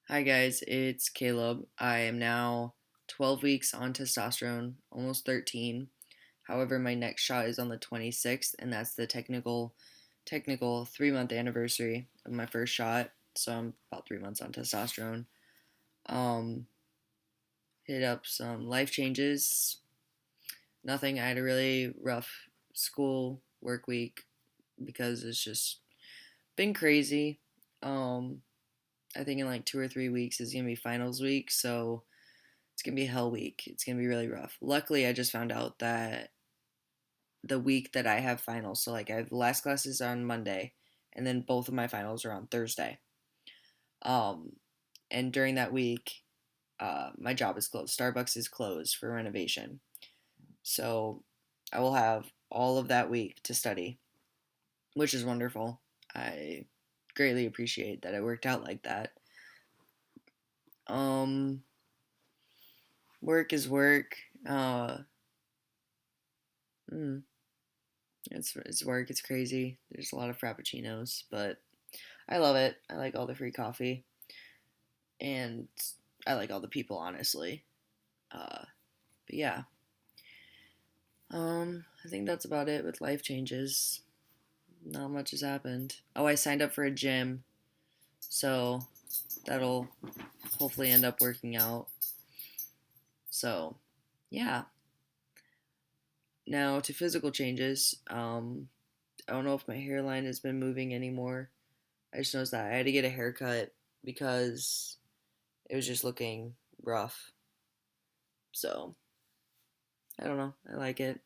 Hi guys, it's Caleb. I am now 12 weeks on testosterone, almost 13. However, my next shot is on the 26th, and that's the technical 3-month anniversary of my first shot. So I'm about 3 months on testosterone. Um, hit up some life changes. Nothing. I had a really rough school work week because it's just been crazy. Um, I think in like 2 or 3 weeks is gonna be finals week, so it's gonna be a hell week. It's gonna be really rough. Luckily, I just found out that the week that I have finals, so like I have last classes on Monday, and then both of my finals are on Thursday. Um, and during that week, my job is closed. Starbucks is closed for renovation, so I will have all of that week to study, which is wonderful. I greatly appreciate that it worked out like that. Um, work is work. Uh, hmm, it's work. It's crazy. There's a lot of frappuccinos, but I love it. I like all the free coffee, and I like all the people, honestly. But yeah, I think that's about it with life changes. Not much has happened. Oh, I signed up for a gym, so that'll hopefully end up working out. So, yeah. Now to physical changes. I don't know if my hairline has been moving anymore. I just noticed that I had to get a haircut because it was just looking rough. So I don't know. I like it.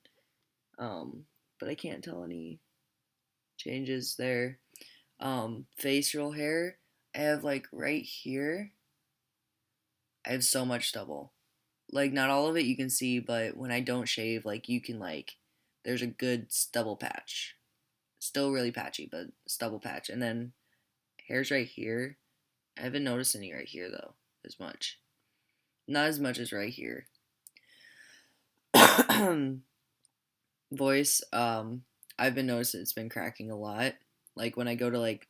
But I can't tell any changes there. Facial hair. I have like right here. I have so much stubble. Like not all of it you can see, but when I don't shave, like you can like there's a good stubble patch. Still really patchy, but stubble patch. And then hair's right here. I haven't noticed any right here though, as much. Not as much as right here. Voice, I've been noticing it's been cracking a lot. Like when I go to like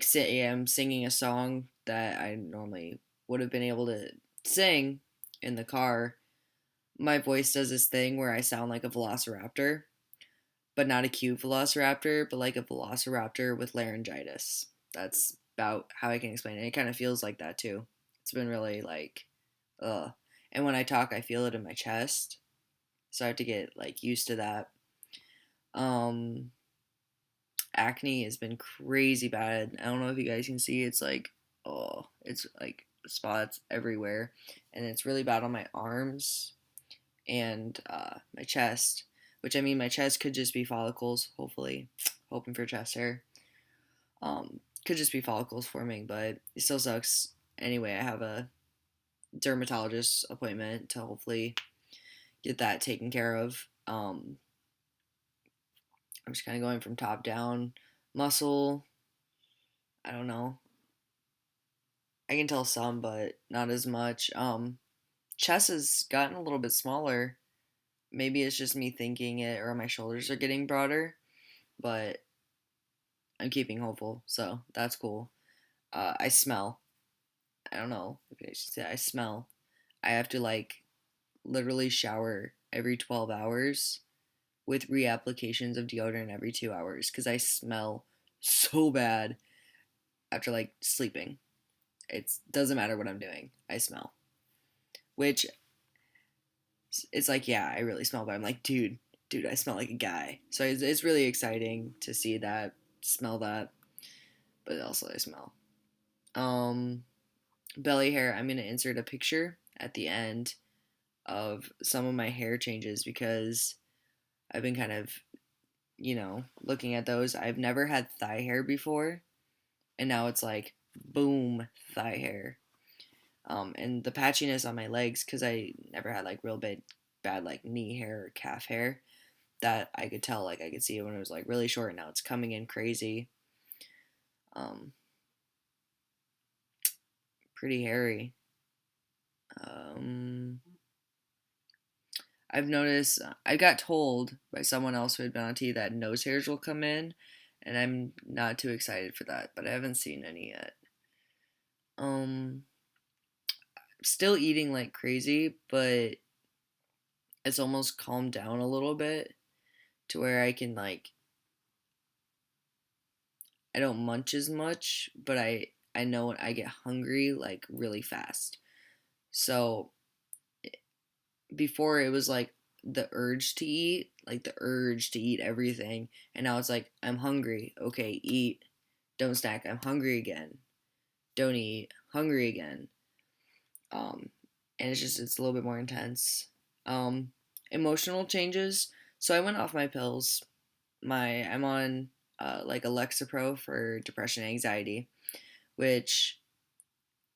say I'm singing a song that I normally would have been able to sing in the car, my voice does this thing where I sound like a velociraptor, but not a cute velociraptor, but like a velociraptor with laryngitis. That's about how I can explain it. It kind of feels like that too. It's been really like, ugh. And when I talk, I feel it in my chest, so I have to get like used to that. Um, acne has been crazy bad. I don't know if you guys can see. It's like, oh, it's like spots everywhere, and it's really bad on my arms and my chest. Which I mean, my chest could just be follicles. Hopefully, hoping for chest hair. Could just be follicles forming, but it still sucks. Anyway, I have a dermatologist appointment to hopefully get that taken care of. I'm just kind of going from top down. Muscle, I don't know. I can tell some, but not as much. Chest has gotten a little bit smaller. Maybe it's just me thinking it, or my shoulders are getting broader. But I'm keeping hopeful, so that's cool. I smell. I don't know if I should say I smell. I have to like literally shower every 12 hours with reapplications of deodorant every 2 hours because I smell so bad after like sleeping. It doesn't matter what I'm doing. I smell. Which it's like, yeah, I really smell, but I'm like, dude, I smell like a guy. So it's really exciting to see that, smell that, but also I smell. Um, belly hair. I'm gonna insert a picture at the end of some of my hair changes because I've been kind of, looking at those. I've never had thigh hair before, and now it's like, boom, thigh hair. And the patchiness on my legs because I never had like real bad like knee hair or calf hair that I could tell like I could see it when it was like really short. Now it's coming in crazy, um, pretty hairy. Um, I've noticed I got told by someone else who had been on T that nose hairs will come in, and I'm not too excited for that, but I haven't seen any yet. Um, Still eating like crazy, but it's almost calmed down a little bit to where I can like I don't munch as much, but I know when I get hungry like really fast. So before it was like the urge to eat everything, and now it's like I'm hungry. Okay, eat. Don't snack. I'm hungry again. Don't eat. Hungry again. Um, and it's a little bit more intense. Emotional changes. So I went off my pills. I'm on like Lexapro for depression and anxiety, which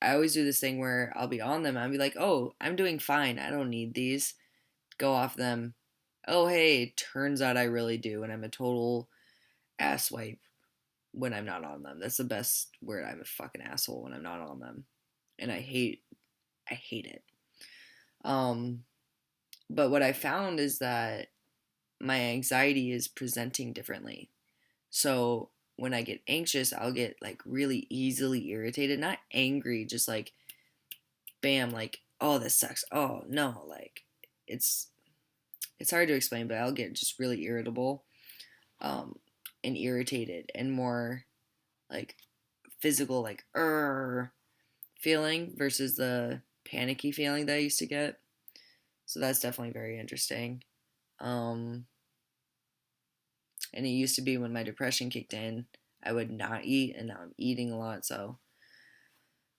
I always do this thing where I'll be on them. I'll be like, oh, I'm doing fine. I don't need these. Go off them. Oh, hey, turns out I really do, and I'm a total asswipe when I'm not on them. That's the best word. I'm a fucking asshole when I'm not on them, and I hate it. Um, but what I found is that my anxiety is presenting differently. So when I get anxious, I'll get like really easily irritated, not angry, just like bam, like oh this sucks. Oh no, like it's it's hard to explain, but I'll get just really irritable, um, and irritated and more like physical, like feeling versus the panicky feeling that I used to get. So that's definitely very interesting. Um, and it used to be when my depression kicked in, I would not eat, and now I'm eating a lot. So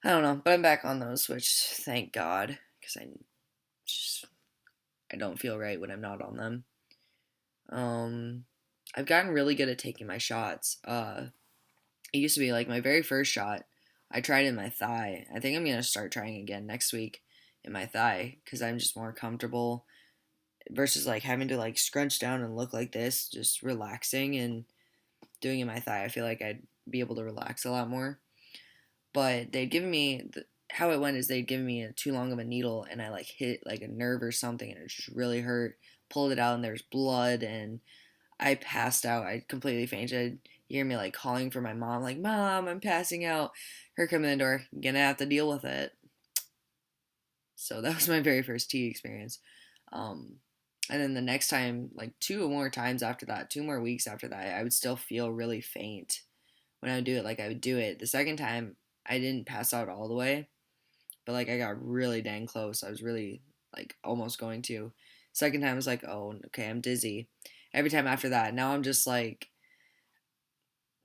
I don't know, but I'm back on those, which thank God, because just I don't feel right when I'm not on them. Um, I've gotten really good at taking my shots. It used to be like my very first shot. I tried in my thigh. I think I'm gonna start trying again next week in my thigh because I'm just more comfortable versus like having to like scrunch down and look like this, just relaxing and doing in my thigh. I feel like I'd be able to relax a lot more. But they'd given me how it went is they'd given me too long of a needle and I like hit like a nerve or something and it just really hurt. Pulled it out and there's blood and I passed out. I completely fainted. You hear me like calling for my mom, like, Mom, I'm passing out. Her coming in the door, gonna have to deal with it. So that was my very first tea experience. Um, and then the next time, like two more times after that, 2 more weeks after that, I would still feel really faint when I would do it. Like I would do it. The second time, I didn't pass out all the way, but like I got really dang close. I was really like almost going to. Second time I was like, oh, okay, I'm dizzy. Every time after that, now I'm just like,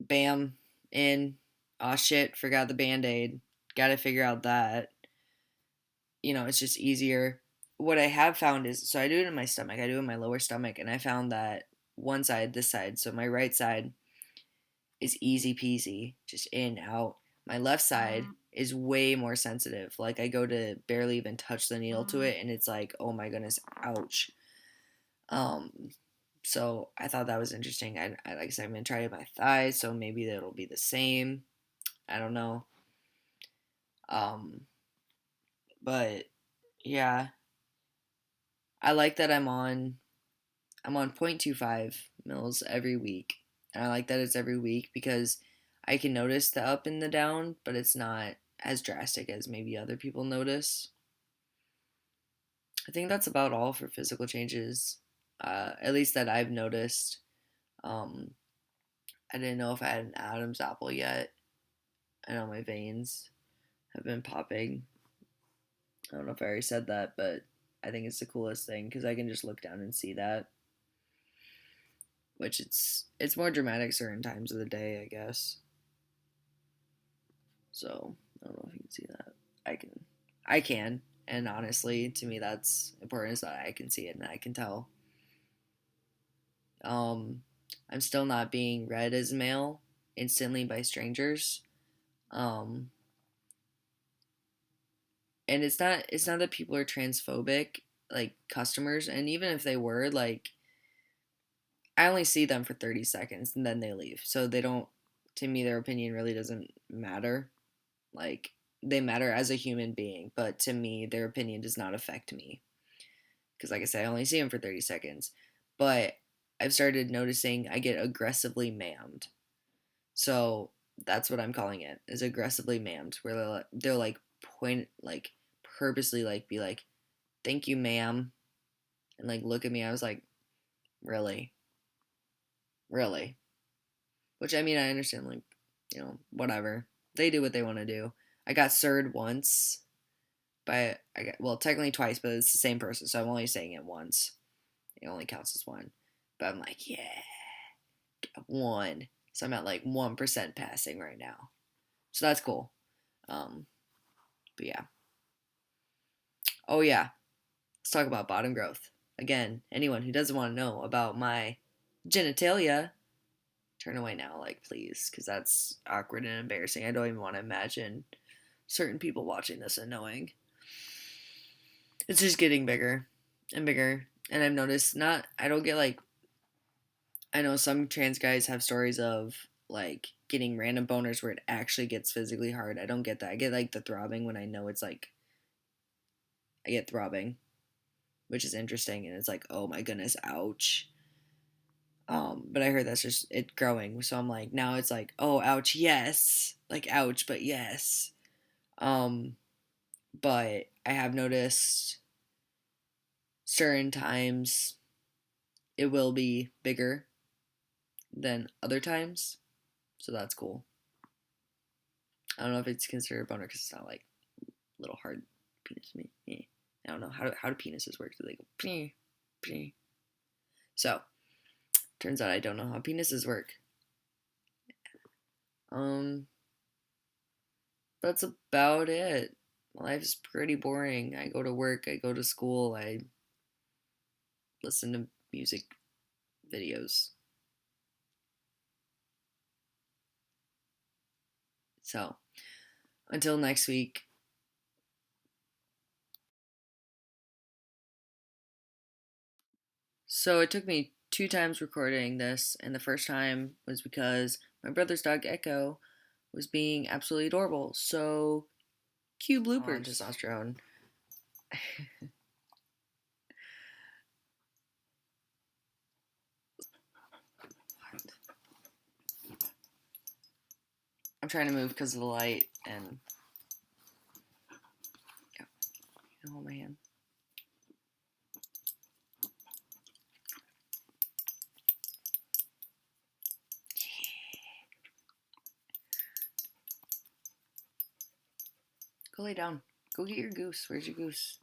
bam, in. Oh shit, forgot the band aid. Got to figure out that. It's just easier. What I have found is, so I do it in my stomach. I do it in my lower stomach, and I found that one side, this side, so my right side is easy peasy, just in, out. My left side is way more sensitive. Like I go to barely even touch the needle to it, and it's like, oh my goodness, ouch. Um, so I thought that was interesting. I like I said, I'm gonna try it my thighs, so maybe that'll be the same. I don't know. Um, but yeah, I like that I'm on 0.25 mils every week. And I like that it's every week because I can notice the up and the down, but it's not as drastic as maybe other people notice. I think that's about all for physical changes, at least that I've noticed. Um, I didn't know if I had an Adam's apple yet. I know my veins have been popping. I don't know if I already said that, but I think it's the coolest thing because I can just look down and see that. Which it's more dramatic certain times of the day, I guess. So I don't know if you can see that. I can, and honestly, to me, that's important is that I can see it and I can tell. Um, I'm still not being read as male instantly by strangers. Um, and it's not that people are transphobic, like customers, and even if they were, like I only see them for 30 seconds and then they leave. So they don't. To me, their opinion really doesn't matter. Like they matter as a human being, but to me, their opinion does not affect me because, like I said, I only see them for 30 seconds. But I've started noticing I get aggressively mammed. So That's what I'm calling it. Is aggressively mammed, where they're like point like purposely like be like, "Thank you, ma'am," and like look at me. I was like, really, really. Which I mean, I understand. Like, whatever. They do what they want to do. I got sirred once by I got well technically twice, but it's the same person, so I'm only saying it once. It only counts as one. But I'm like, yeah, one. So I'm at like 1% passing right now. So that's cool. Um, but yeah. Oh yeah. Let's talk about bottom growth. Again, anyone who doesn't want to know about my genitalia, turn away now, like please, because that's awkward and embarrassing. I don't even want to imagine certain people watching this and knowing. It's just getting bigger and bigger. And I've noticed I don't get like, I know some trans guys have stories of like getting random boners where it actually gets physically hard. I don't get that. I get like the throbbing when I know it's like, I get throbbing, which is interesting. And it's like, oh my goodness, ouch. But I heard that's just it growing. So I'm like, now it's like, oh, ouch, yes. Like, ouch, but yes. Um, but I have noticed certain times it will be bigger than other times. So that's cool. I don't know if it's considered a boner because it's not like little hard penis to me. Yeah. I don't know how do penises work? Do they go pee, pee? So turns out I don't know how penises work. Um, that's about it. Life's pretty boring. I go to work, I go to school, I listen to music videos. So until next week, so it took me 2 times recording this, and the first time was because my brother's dog Echo was being absolutely adorable. So cue bloopers. On testosterone. I'm trying to move because of the light, and yeah, you hold my hand. Go lay down. Go get your goose. Where's your goose?